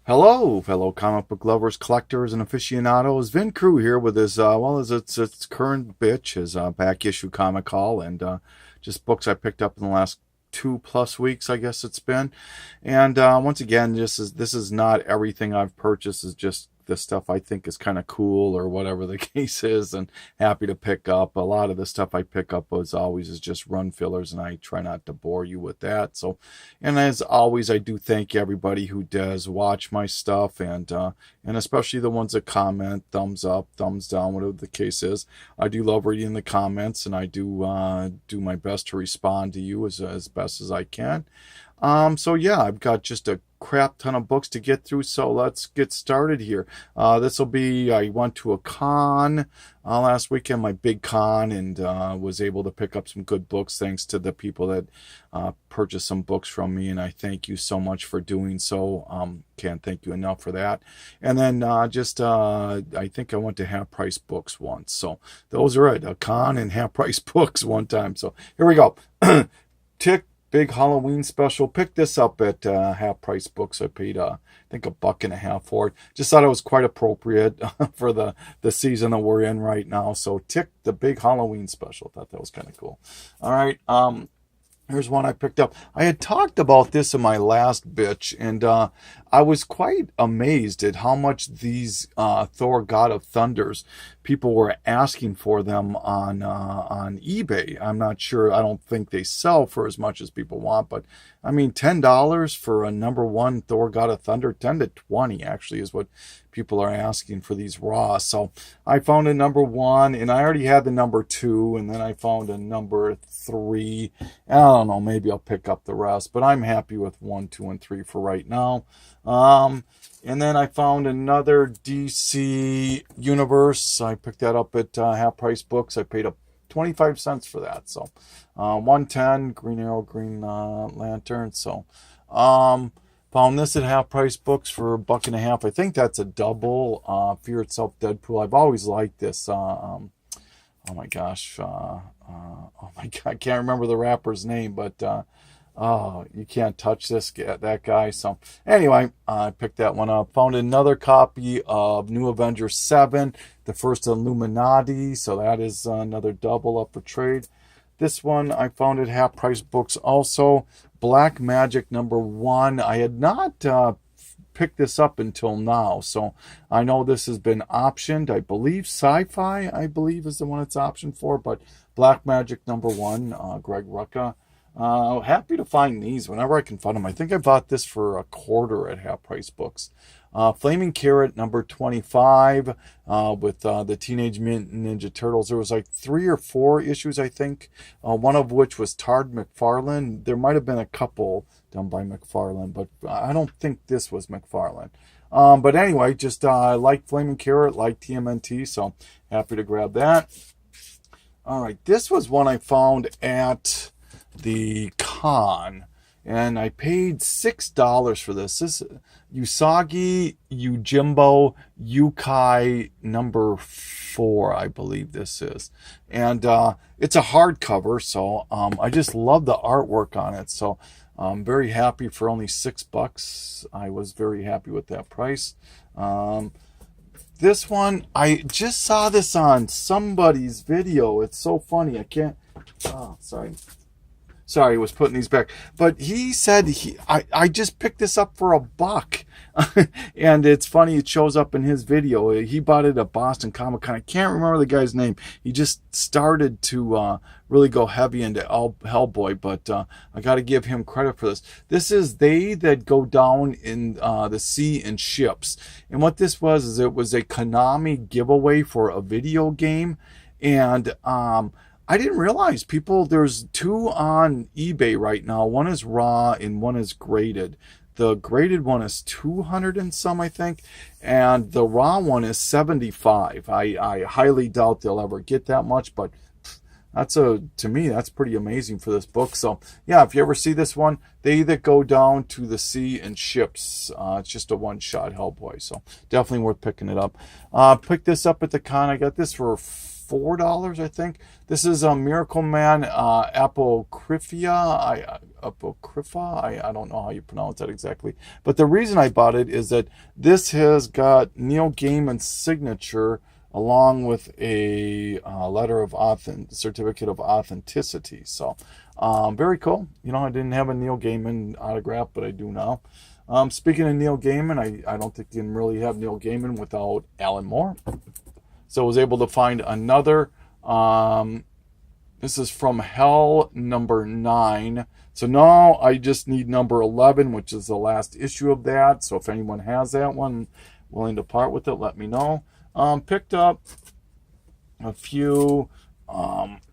Hello, fellow comic book lovers, collectors, and aficionados. Vin Crew here with his, as its current bitch, his back issue comic haul, and just books I picked up in the last 2+ weeks, I guess it's been. And once again, this is not everything I've purchased. It's just the stuff I think is kind of cool or whatever the case is, and happy to pick up. A lot of the stuff I pick up as always is just run fillers, and I try not to bore you with that. So, and as always, I do thank everybody who does watch my stuff, and especially the ones that comment, thumbs up, thumbs down, whatever the case is. I do love reading the comments, and I do do my best to respond to you as best as I can. So yeah, I've got just a crap ton of books to get through, so let's get started here. This will be, I went to a con last weekend, my big con, and was able to pick up some good books thanks to the people that purchased some books from me, and I thank you so much for doing so. Can't thank you enough for that. And then I think I went to Half Price Books once, so those are it, a con and Half Price Books one time. So here we go. Tick. Big Halloween special. Picked this up at Half Price Books. I paid I think $1.50 for it. Just thought it was quite appropriate for the season that we're in right now. So Tick, the big Halloween special. Thought that was kind of cool. All right. Here's one I picked up. I had talked about this in my last bitch, and I was quite amazed at how much these Thor God of Thunders people were asking for them on eBay. I'm not sure. I don't think they sell for as much as people want, but I mean, $10 for a #1 Thor God of Thunder, 10 to 20 actually is what people are asking for these raw. So I found a #1, and I already had the #2, and then I found a #3. I don't know, maybe I'll pick up the rest, but I'm happy with 1, 2, and 3 for right now. And then I found another DC Universe. I picked that up at Half Price Books. I paid up 25 cents for that. So 110 Green Arrow, Green Lantern. So found this at Half Price Books for $1.50. I think that's a double. Fear Itself Deadpool. I've always liked this. Oh my gosh. Oh my God. I can't remember the rapper's name, but oh, you can't touch this, that guy. So anyway, I picked that one up. Found another copy of New Avengers 7, the first Illuminati. So that is another double up for trade. This one I found at Half Price Books also. Black Magic #1. I had not picked this up until now. So I know this has been optioned. I believe Sci-Fi, is the one it's optioned for. But Black Magic #1, Greg Rucka. Happy to find these whenever I can find them. I think I bought this for $0.25 at Half Price Books. Flaming Carrot #25 with the Teenage Mutant Ninja Turtles. There was like 3 or 4 issues, I think, one of which was Todd McFarlane. There might have been a couple done by McFarlane, but I don't think this was McFarlane. But anyway, just like Flaming Carrot, like TMNT, so happy to grab that. All right, this was one I found at the con, and I paid $6 for this. This Usagi Yojimbo Yukai #4, I believe this is, and it's a hardcover, so I just love the artwork on it. So I'm very happy for only $6. I was very happy with that price. This one, I just saw this on somebody's video. It's so funny. I can't. Oh, Sorry, I was putting these back. But he said I just picked this up for $1. And it's funny, it shows up in his video. He bought it at Boston Comic Con. I can't remember the guy's name. He just started to really go heavy into Hellboy, but I got to give him credit for this. This is They That Go Down in the Sea in Ships. And what this was is it was a Konami giveaway for a video game. And I didn't realize there's 2 on eBay right now. One is raw and one is graded. The graded one is 200 and some, I think, and the raw one is 75. I highly doubt they'll ever get that much, but To me, that's pretty amazing for this book. So yeah, if you ever see this one, they either go down to the sea in ships. It's just a one-shot Hellboy, so definitely worth picking it up. Picked this up at the con. I got this for $4, I think. This is a Miracle Man Apocrypha. I don't know how you pronounce that exactly. But the reason I bought it is that this has got Neil Gaiman's signature along with a certificate of authenticity. So very cool. You know, I didn't have a Neil Gaiman autograph, but I do now. Speaking of Neil Gaiman, I don't think you can really have Neil Gaiman without Alan Moore. So I was able to find another. This is From Hell number 9. So now I just need number 11, which is the last issue of that. So if anyone has that one, willing to part with it, let me know. Picked up a few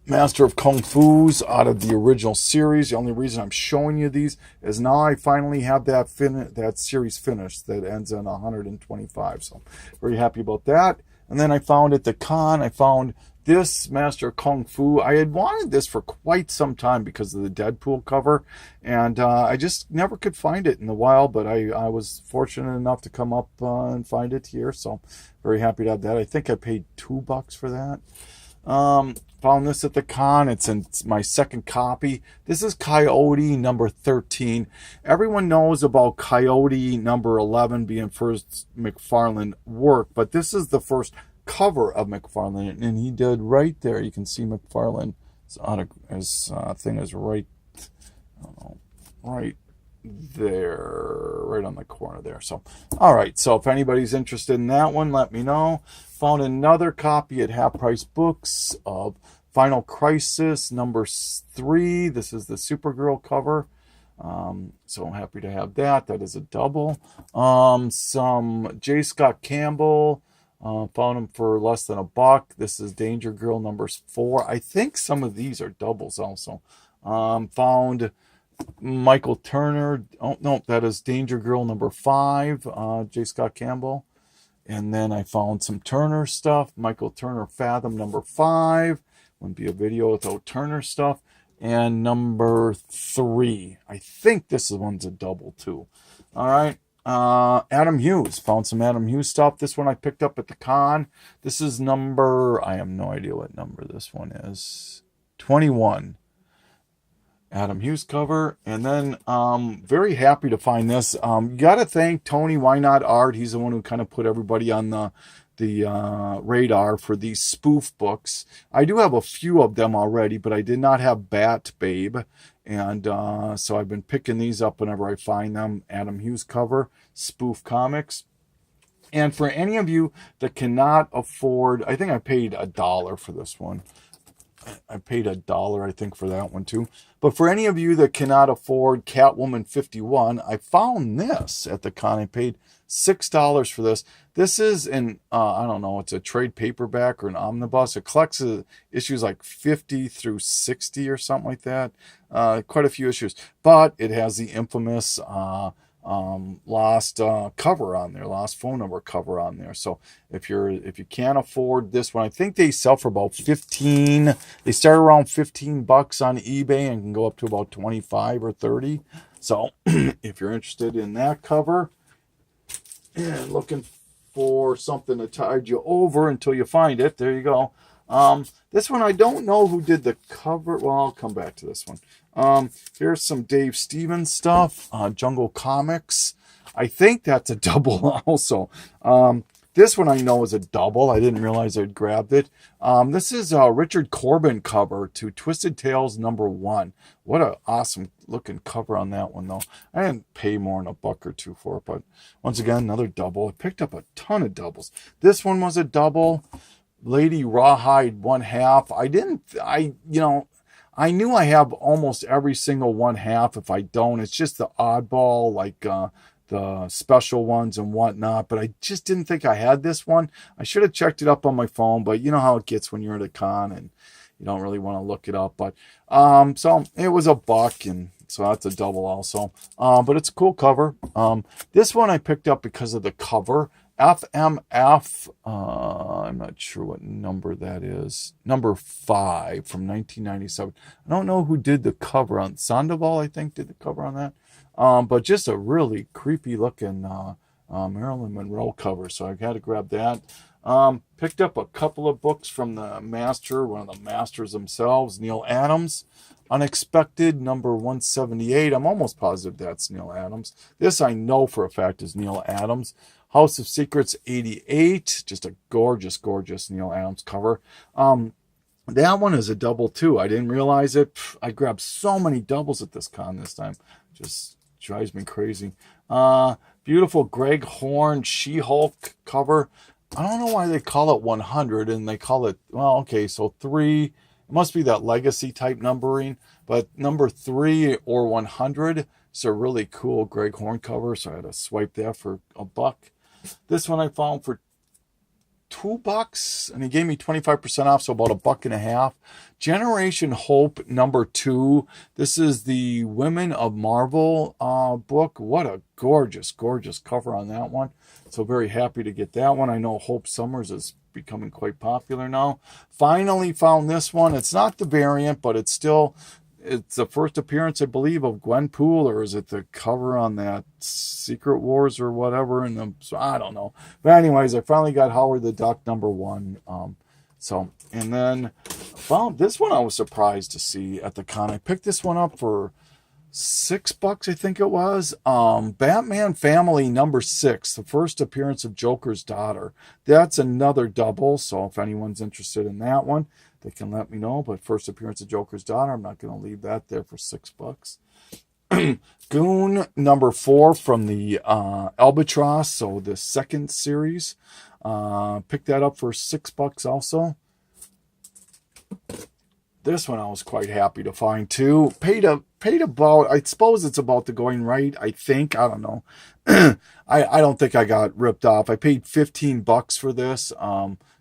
Master of Kung Fu's out of the original series. The only reason I'm showing you these is now I finally have that series finished that ends in 125. So very happy about that. And then I found at the con, I found this Master of Kung Fu. I had wanted this for quite some time because of the Deadpool cover, and I just never could find it in the wild, but I was fortunate enough to come up and find it here, so very happy to have that. I think I paid $2 for that. Found this at the con. It's my second copy. This is Coyote number 13. Everyone knows about Coyote number 11 being first McFarlane work, but this is the first cover of McFarlane, and he did right there. You can see McFarlane. His thing is right, I don't know, right there, right on the corner there. So, all right. So if anybody's interested in that one, let me know. Found another copy at Half Price Books of Final Crisis number 3. This is the Supergirl cover. So I'm happy to have that. That is a double. Some J. Scott Campbell. Found them for less than $1. This is Danger Girl number 4. I think some of these are doubles also. Found Michael Turner. Oh, no, that is Danger Girl number 5. J. Scott Campbell. And then I found some Turner stuff. Michael Turner Fathom number 5. Wouldn't be a video without Turner stuff. And number 3. I think this one's a double too. All right. Adam Hughes. Found some Adam Hughes stuff. This one I picked up at the con. This is number, I have no idea what number this one is. 21. Adam Hughes cover. And then very happy to find this. You got to thank Tony Why Not Art. He's the one who kind of put everybody on the radar for these spoof books. I do have a few of them already, but I did not have Bat Babe. And so I've been picking these up whenever I find them. Adam Hughes cover, spoof comics. And for any of you that cannot afford, I think I paid $1 for this one. I paid $1, I think, for that one too. But for any of you that cannot afford Catwoman 51, I found this at the con. I paid $6 for this. This is I don't know, it's a trade paperback or an omnibus. It collects issues like 50 through 60 or something like that. Quite a few issues. But it has the infamous lost cover on there, lost phone number cover on there. So if you can't afford this one, I think they sell for about 15. They start around $15 on eBay and can go up to about 25 or 30. So if you're interested in that cover and looking for something to tide you over until you find it, there you go. This one, I don't know who did the cover. Well, I'll come back to this one. Here's some Dave Stevens stuff. Jungle Comics. I think that's a double also. This one I know is a double. I didn't realize I'd grabbed it. This is a Richard Corbin cover to Twisted Tales number 1. What an awesome looking cover on that one, though. I didn't pay more than $1 or $2 for it, but once again, another double. I picked up a ton of doubles. This one was a double. Lady Rawhide 1/2. I knew I have almost every single 1/2. If I don't, it's just the oddball, like the special ones and whatnot. But I just didn't think I had this one. I should have checked it up on my phone, but you know how it gets when you're at a con and you don't really want to look it up. But so it was $1, and so that's a double also. But it's a cool cover. This one I picked up because of the cover. FMF, I'm not sure what number that is. Number 5 from 1997. I don't know who did the cover on Sandoval, I think, did the cover on that. But just a really creepy looking Marilyn Monroe cover, so I had to grab that. Picked up a couple of books from the master, one of the masters themselves, Neil Adams. Unexpected, number 178. I'm almost positive that's Neil Adams. This I know for a fact is Neil Adams. House of Secrets 88. Just a gorgeous, gorgeous Neil Adams cover. That one is a double too. I didn't realize it. I grabbed so many doubles at this con this time. Just drives me crazy. Beautiful Greg Horn She-Hulk cover. I don't know why they call it 100 and they call it, well, okay, so 3. It must be that legacy type numbering, but number 3 or 100. It's a really cool Greg Horn cover, so I had to swipe that for $1. This one I found for $2, and he gave me 25% off, so about $1.50. Generation Hope number 2. This is the Women of Marvel book. What a gorgeous, gorgeous cover on that one. So very happy to get that one. I know Hope Summers is becoming quite popular now. Finally found this one. It's not the variant, but it's the first appearance, I believe, of Gwenpool, or is it the cover on that Secret Wars or whatever? And so I don't know. But anyways, I finally got Howard the Duck number 1. And then found this one I was surprised to see at the con. I picked this one up for $6, I think it was. Batman Family number 6, the first appearance of Joker's daughter. That's another double, so if anyone's interested in that one, they can let me know. But first appearance of Joker's daughter, I'm not going to leave that there for $6. Goon number 4 from the Albatross, so the second series. Picked that up for $6 also. This one I was quite happy to find too. Paid about, I suppose it's about the going right, I think. I don't know. I don't think I got ripped off. I paid $15 for this.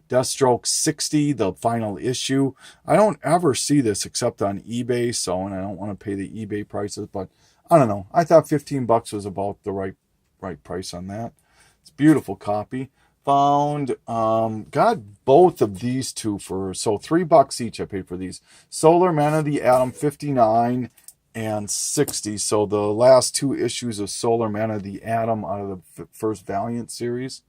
Deathstroke 60, the final issue. I don't ever see this except on eBay, and I don't want to pay the eBay prices, but I don't know. I thought $15 was about the right price on that. It's a beautiful copy. Found, got both of these two for, so $3 each I paid for these. Solar Man of the Atom 59 and 60. So the last 2 issues of Solar Man of the Atom out of the first Valiant series.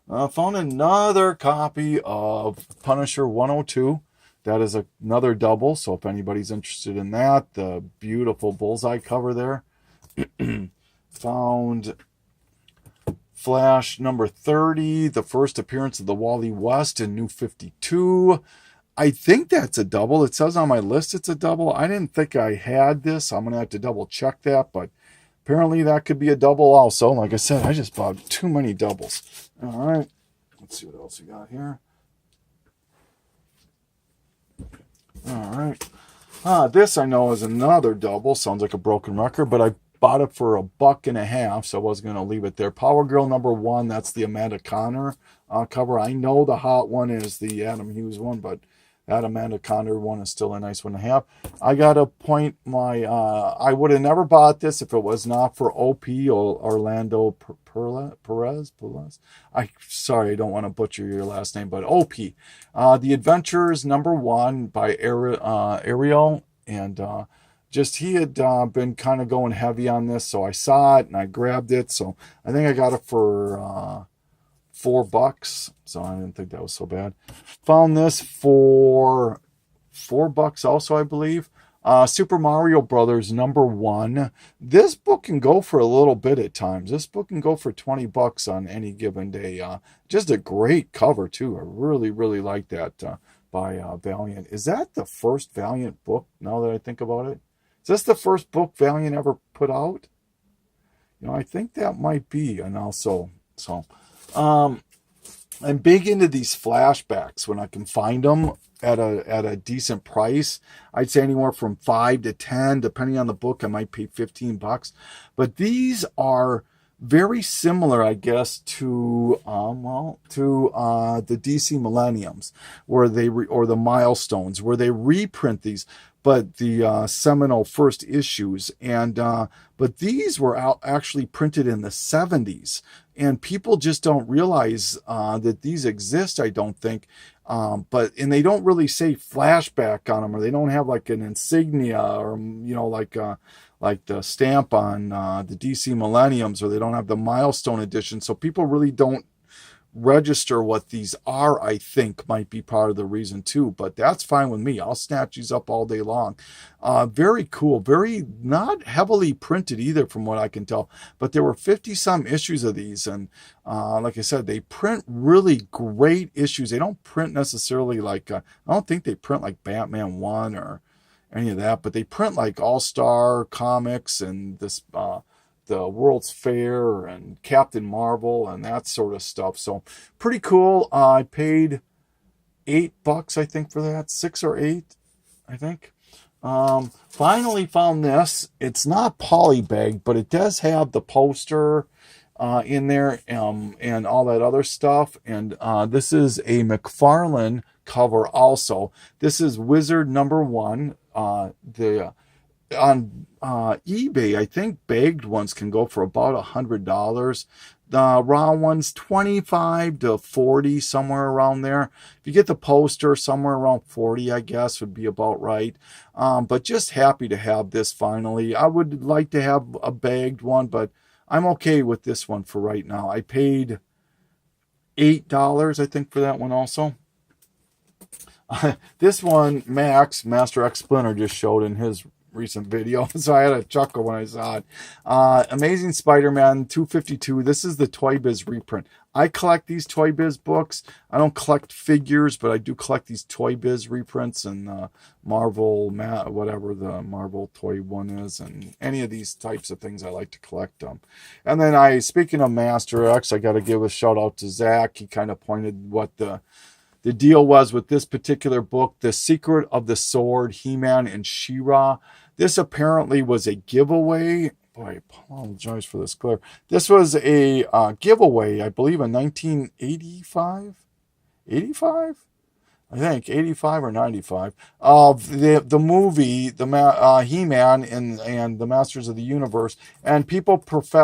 Found another copy of Punisher 102. That is another double, so if anybody's interested in that, the beautiful bullseye cover there. Found Flash number 30, the first appearance of the Wally West in New 52. I think that's a double. It says on my list it's a double. I didn't think I had this. I'm going to have to double check that, but apparently that could be a double also. Like I said, I just bought too many doubles. All right, let's see what else we got here. All right. This I know is another double. Sounds like a broken record, but I bought it for $1.50, so I was going to leave it there. Power Girl number 1, that's the Amanda Conner cover. I know the hot one is the Adam Hughes one, but that Amanda Conner one is still a nice one to have. I got to point my, I would have never bought this if it was not for OP or Orlando Perez. Sorry, I don't want to butcher your last name, but OP. The Adventures number 1 by Ariel, and just he had been kind of going heavy on this, so I saw it and I grabbed it. So I think I got it for $4, so I didn't think that was so bad. Found this for $4 also, I believe. Super Mario Brothers number 1. This book can go for a little bit at times. This book can go for $20 on any given day. Just a great cover too. I really, really like that by Valiant. Is that the first Valiant book, now that I think about it? Is this the first book Valiant ever put out? You know, I think that might be. And also, I'm big into these flashbacks when I can find them at a decent price. I'd say anywhere from 5 to 10, depending on the book. I might pay $15. But these are very similar, I guess, to the DC Millenniums, where or the Milestones, where they reprint these, but the seminal first issues, and but these were actually printed in the 70s. and people just don't realize that these exist, I don't think. And they don't really say flashback on them, or they don't have like an insignia, or like the stamp on the DC Millenniums, or they don't have the milestone edition. So people really don't register what these are. I think might be part of the reason too, but that's fine with me. I'll snatch these up all day long. Very cool, very not heavily printed either from what I can tell, but there were 50 some issues of these, and like I said, they print really great issues. They don't print necessarily like I don't think they print like Batman 1 or any of that, but they print like All-Star Comics and this the World's Fair and Captain Marvel and that sort of stuff. So pretty cool. I paid $8, I think, for that. 6 or 8, I think. Finally found this. It's not polybagged, but it does have the poster in there and all that other stuff. And this is a McFarlane cover also. This is Wizard #1. On eBay, I think bagged ones can go for about $100. The raw ones, 25 to 40, somewhere around there. If you get the poster, somewhere around 40, I guess, would be about right. But just happy to have this finally. I would like to have a bagged one, but I'm okay with this one for right now. I paid $8, I think, for that one also. This one, Max, Master X Splinter, just showed in his recent video, so I had a chuckle when I saw it. Amazing Spider-Man 252. This is the Toy Biz reprint. I collect these Toy Biz books. I don't collect figures, but I do collect these Toy Biz reprints and Marvel, whatever the Marvel toy one is, and any of these types of things I like to collect them. And then speaking of Master X, I got to give a shout out to Zach. He kind of pointed what the deal was with this particular book, The Secret of the Sword, He-Man and She-Ra. This apparently was a giveaway. Boy, I apologize for this glare. This was a giveaway, I believe, in 1985? 85? I think 85 or 95 of the movie, the He-Man and the Masters of the Universe. And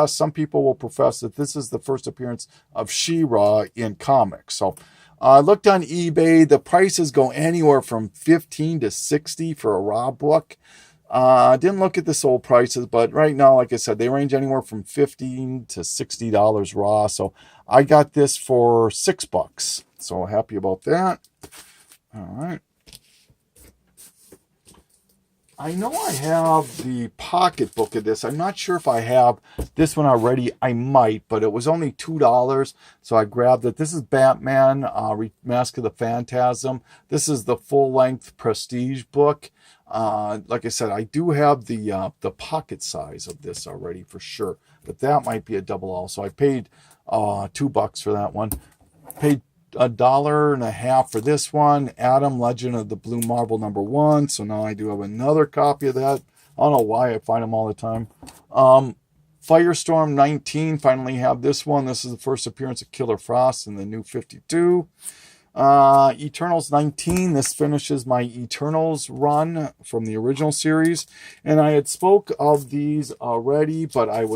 some people will profess that this is the first appearance of She-Ra in comics. So I looked on eBay. The prices go anywhere from $15 to $60 for a raw book. I didn't look at the sold prices, but right now, like I said, they range anywhere from $15 to $60 raw. So I got this for $6. So happy about that. All right. I know I have the pocket book of this. I'm not sure if I have this one already. I might, but it was only $2, so I grabbed it. This is Batman, Mask of the Phantasm. This is the full-length prestige book. Like I said, I do have the pocket size of this already for sure, but that might be a double also. I paid $2 for that one. Paid $1.50 for this one. Adam, Legend of the Blue Marble #1. So now I do have another copy of that. I don't know why I find them all the time. Firestorm 19. Finally have this one. This is the first appearance of Killer Frost in the New 52. Eternals 19. This finishes my Eternals run from the original series. And I had spoke of these already, but I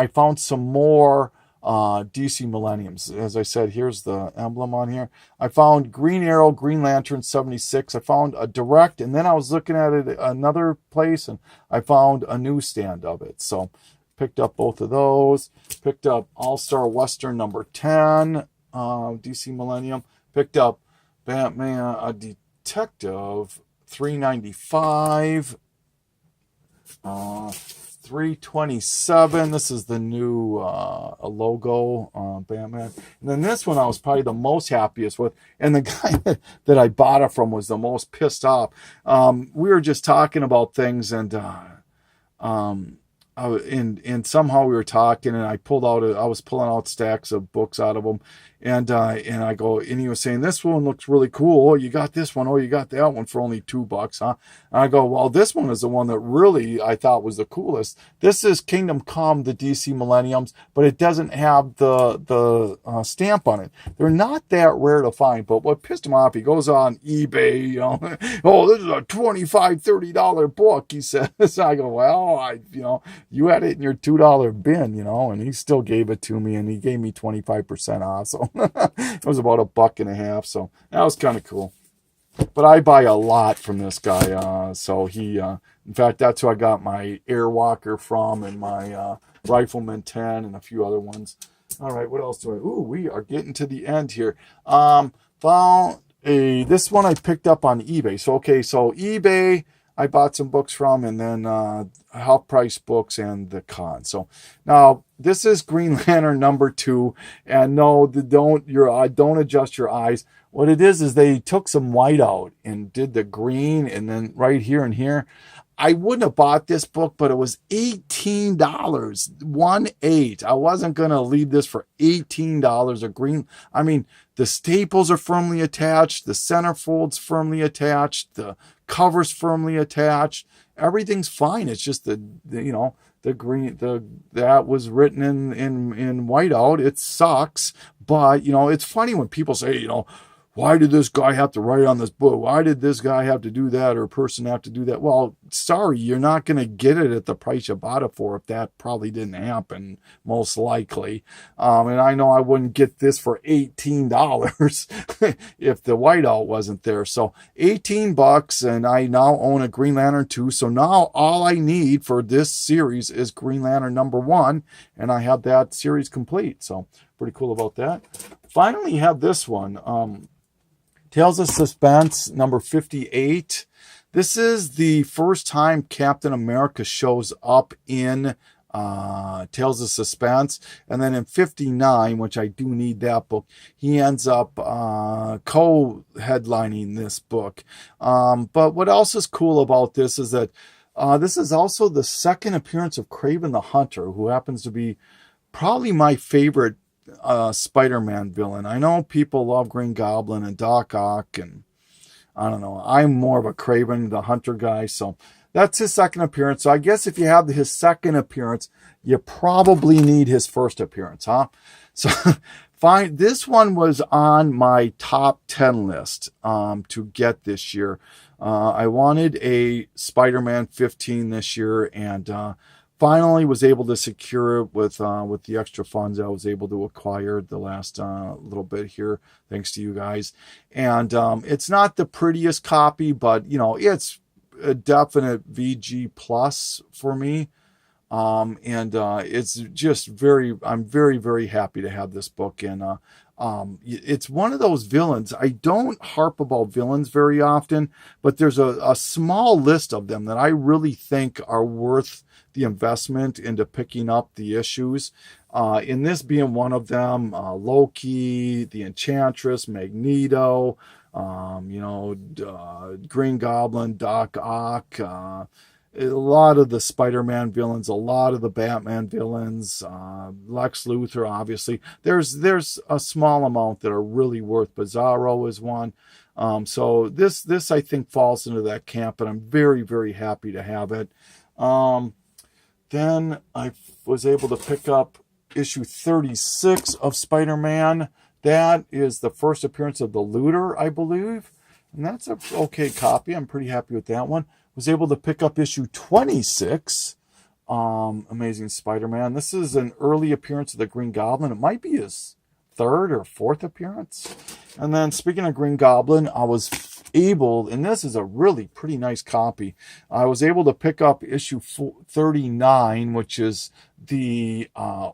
found some more DC Millenniums. As I said, here's the emblem on here. I found Green Arrow, Green Lantern 76. I found a direct, and then I was looking at it another place, and I found a newsstand of it. So picked up both of those. Picked up All-Star Western #10, DC Millennium. Picked up Batman, a Detective 395. 327. This is the new logo, Batman. And then this one I was probably the most happiest with. And the guy that I bought it from was the most pissed off. We were just talking about things, and somehow we were talking, and I was pulling out stacks of books out of them. And I go, and he was saying, this one looks really cool. Oh, you got this one. Oh, you got that one for only $2, huh? And I go, well, this one is the one that really I thought was the coolest. This is Kingdom Come, the DC Millenniums, but it doesn't have the stamp on it. They're not that rare to find, but what pissed him off, he goes on eBay, you know, oh, this is a $25, $30 book, he says. I go, well, you had it in your $2 bin, you know, and he still gave it to me, and he gave me 25% off, so it was about $1.50, so that was kind of cool. But I buy a lot from this guy, so he, in fact, that's who I got my Airwalker from, and my Rifleman 10, and a few other ones. All right, what else do I? Ooh, we are getting to the end here. Found this one I picked up on eBay. So eBay, I bought some books from, and then Half Price Books and the Con. So now this is Green Lantern #2, and no, don't adjust your eyes. What it is they took some white out and did the green, and then right here and here. I wouldn't have bought this book, but it was $18, 1/8. I wasn't going to leave this for $18 of green. I mean, the staples are firmly attached. The centerfold's firmly attached. The cover's firmly attached. Everything's fine. It's just the green, that was written in whiteout. It sucks, but, it's funny when people say, why did this guy have to write on this book? Why did this guy have to do that, or person have to do that? Well, sorry, you're not going to get it at the price you bought it for if that probably didn't happen, most likely. And I know I wouldn't get this for $18 if the whiteout wasn't there. So $18, and I now own a Green Lantern 2. So now all I need for this series is Green Lantern #1, and I have that series complete. So pretty cool about that. Finally have this one. Tales of Suspense #58. This is the first time Captain America shows up in Tales of Suspense. And then in 59, which I do need that book, he ends up co-headlining this book. But what else is cool about this is that this is also the second appearance of Kraven the Hunter, who happens to be probably my favorite Spider-Man villain. I know people love Green Goblin and Doc Ock, and I don't know. I'm more of a Kraven the Hunter guy, so that's his second appearance. So I guess if you have his second appearance, you probably need his first appearance, huh? So fine. This one was on my top 10 list to get this year. I wanted a Spider-Man 15 this year, and finally was able to secure it with the extra funds I was able to acquire the last little bit here, thanks to you guys. And it's not the prettiest copy, but it's a definite VG plus for me. And it's just I'm very, very happy to have this book. And it's one of those villains. I don't harp about villains very often, but there's a small list of them that I really think are worth the investment into picking up the issues. In this being one of them, Loki, the Enchantress, Magneto, Green Goblin, Doc Ock, a lot of the Spider-Man villains, a lot of the Batman villains, Lex Luthor, obviously. There's a small amount that are really worth. Bizarro is one. So this I think falls into that camp, and I'm very, very happy to have it. Then I was able to pick up issue 36 of Spider-Man. That is the first appearance of the Looter, I believe. And that's an okay copy. I'm pretty happy with that one. Was able to pick up issue 26, Amazing Spider-Man. This is an early appearance of the Green Goblin. It might be his third or fourth appearance. And then speaking of Green Goblin, I was able, and this is a really pretty nice copy, I was able to pick up issue 39, which is the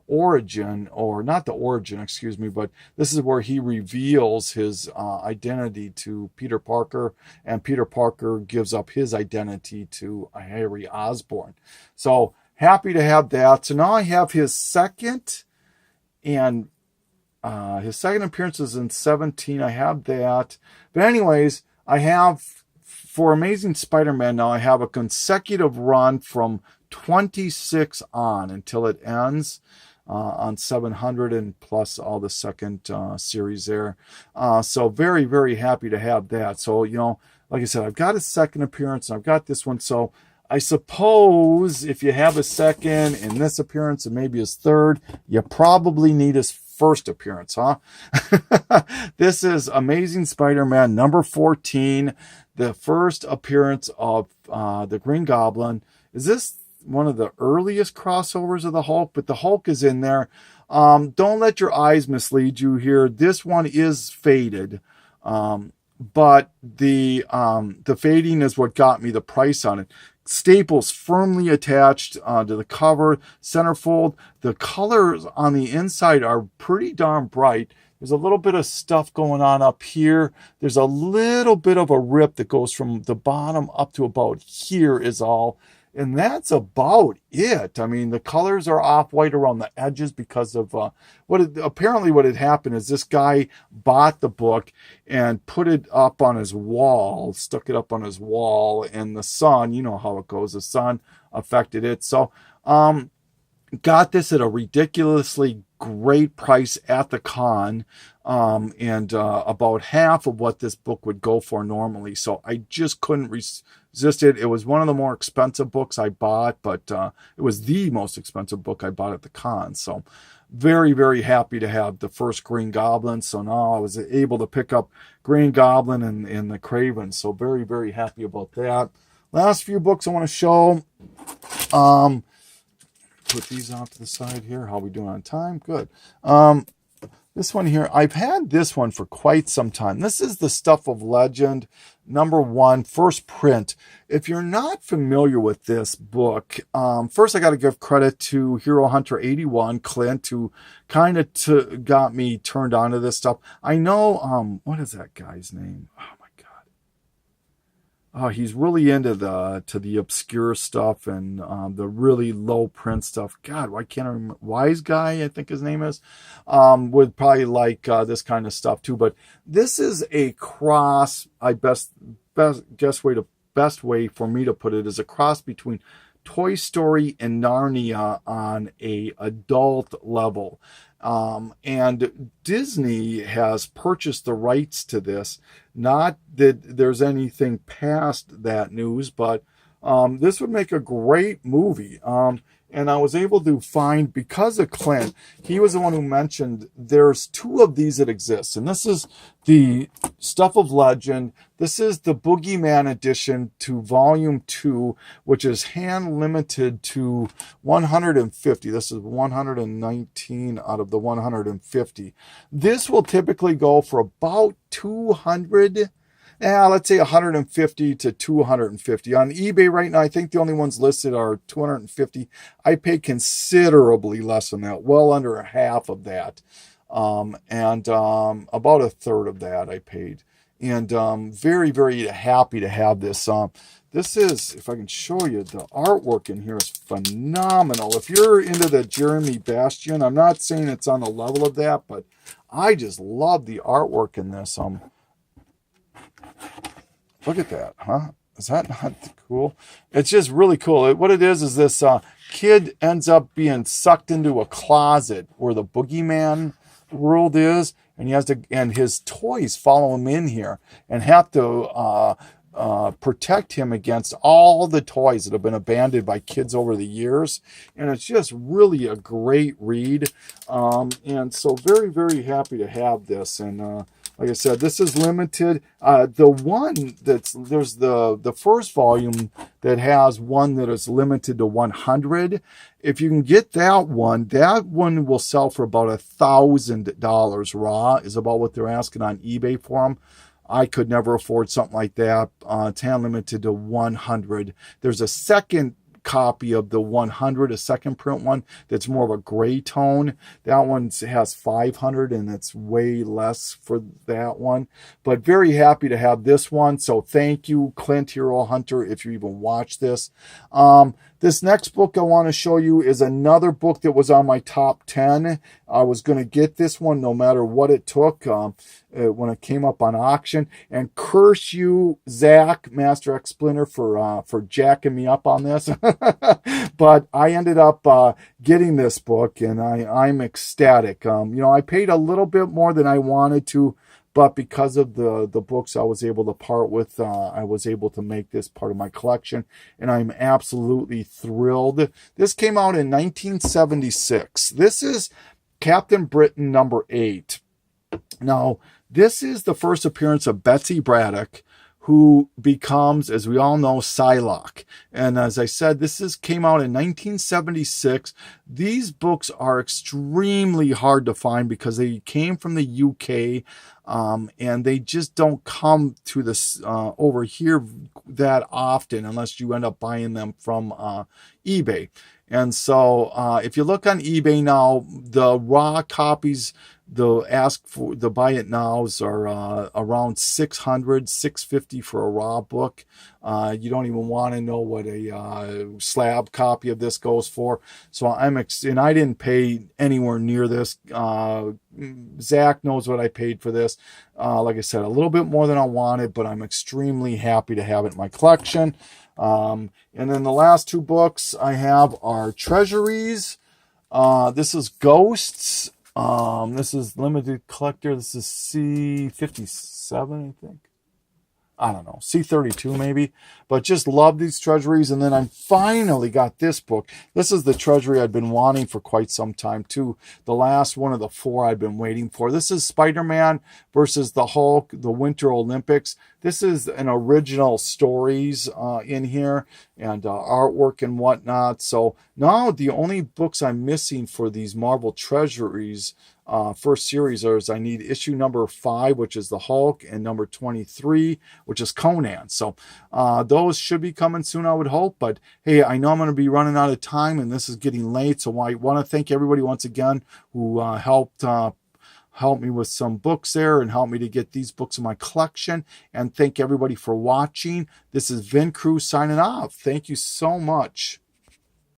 origin, or not the origin, excuse me, but this is where he reveals his identity to Peter Parker, and Peter Parker gives up his identity to Harry Osborn. So happy to have that. So now I have his second, and his second appearance is in 17. I have that. But anyways, I have, for Amazing Spider-Man now, I have a consecutive run from 26 on until it ends. on 700 and plus all the second series there. So very, very happy to have that. So, you know, like I said, I've got a second appearance and I've got this one. So I suppose if you have a second in this appearance and maybe his third, you probably need his first appearance, huh? This is Amazing Spider-Man number 14, the first appearance of the Green Goblin. Is this one of the earliest crossovers of the Hulk? But the Hulk is in there. Don't let your eyes mislead you here. This one is faded. But the fading is what got me the price on it. Staples firmly attached to the cover, centerfold. The colors on the inside are pretty darn bright. There's a little bit of stuff going on up here. There's a little bit of a rip that goes from the bottom up to about here is all. And that's about it. I mean, the colors are off-white around the edges because of apparently what had happened is this guy bought the book and put it up on his wall, stuck it up on his wall, and the sun, you know how it goes, the sun affected it. So, got this at a ridiculously great price at the con, and about half of what this book would go for normally. So I just couldn't resist it. It was one of the more expensive books I bought, but it was the most expensive book I bought at the con. So very, very happy to have the first Green Goblin. So now I was able to pick up Green Goblin and the Craven. So very, very happy about that. Last few books I want to show. Put these off to the side here. How are we doing on time? Good. This one here, I've had this one for quite some time. This is the Stuff of Legend, #1, first print. If you're not familiar with this book, first I got to give credit to Hero Hunter 81, Clint, who kind of got me turned on to this stuff. I know, what is that guy's name? Oh, my God. Oh, he's really into the obscure stuff and the really low print stuff. God, why can't I remember? Wise Guy, I think his name is, would probably like this kind of stuff too. But this is a cross. Best way for me to put it is a cross between Toy Story and Narnia on a adult level. And Disney has purchased the rights to this. Not that there's anything past that news, but this would make a great movie. And I was able to find, because of Clint, he was the one who mentioned there's 2 of these that exist. And this is the Stuff of Legend. This is the Boogeyman edition to Volume 2, which is hand limited to 150. This is 119 out of the 150. This will typically go for about 200. Let's say 150 to 250. On eBay right now, I think the only ones listed are 250. I pay considerably less than that, well under half of that. And about a third of that I paid. And very, very happy to have this. This is, if I can show you, the artwork in here is phenomenal. If you're into the Jeremy Bastian, I'm not saying it's on the level of that, but I just love the artwork in this. Look at that, huh? Is that not cool? It's just really cool. What it is this kid ends up being sucked into a closet where the boogeyman world is, and he has to, and his toys follow him in here and have to protect him against all the toys that have been abandoned by kids over the years. And it's just really a great read. And so very, very happy to have this. And like I said, this is limited. The one there's the first volume that has one that is limited to 100. If you can get that one will sell for about $1,000 raw, is about what they're asking on eBay for them. I could never afford something like that. It's hand limited to 100. There's a second copy of the 100, a second print one that's more of a gray tone. That one has 500 and it's way less for that one. But very happy to have this one. So thank you, Clint Hero Hunter, if you even watch this. This next book I want to show you is another book that was on my top 10. I was going to get this one no matter what it took when it came up on auction. And curse you, Zach, Master X Splinter, for jacking me up on this. But I ended up getting this book, and I'm ecstatic. I paid a little bit more than I wanted to, but because of the books I was able to part with, I was able to make this part of my collection, and I'm absolutely thrilled. This came out in 1976. This is Captain Britain #8. Now, this is the first appearance of Betsy Braddock, who becomes, as we all know, Psylocke. And as I said, came out in 1976. These books are extremely hard to find because they came from the UK, and they just don't come to this over here that often unless you end up buying them from eBay. And so if you look on eBay now, the raw copies, the buy it nows are around $600, $650 for a raw book. You don't even want to know what a slab copy of this goes for. So and I didn't pay anywhere near this. Zach knows what I paid for this. Like I said, a little bit more than I wanted, but I'm extremely happy to have it in my collection. And then the last two books I have are Treasuries. This is Ghosts. This is Limited Collector. This is C57, I think. I don't know, C32 maybe. But just love these treasuries. And then I finally got this book. This is the treasury I'd been wanting for quite some time too. The last one of the four I'd been waiting for. This is Spider-Man versus the Hulk, the Winter Olympics. This is an original stories in here, and artwork and whatnot. So now the only books I'm missing for these Marvel Treasuries first series is I need issue number 5, which is the Hulk, and number 23, which is Conan. So those should be coming soon, I would hope. But hey, I know I'm going to be running out of time, and this is getting late. So I want to thank everybody once again who helped me with some books there and helped me to get these books in my collection. And thank everybody for watching. This is Vin Crew signing off. Thank you so much.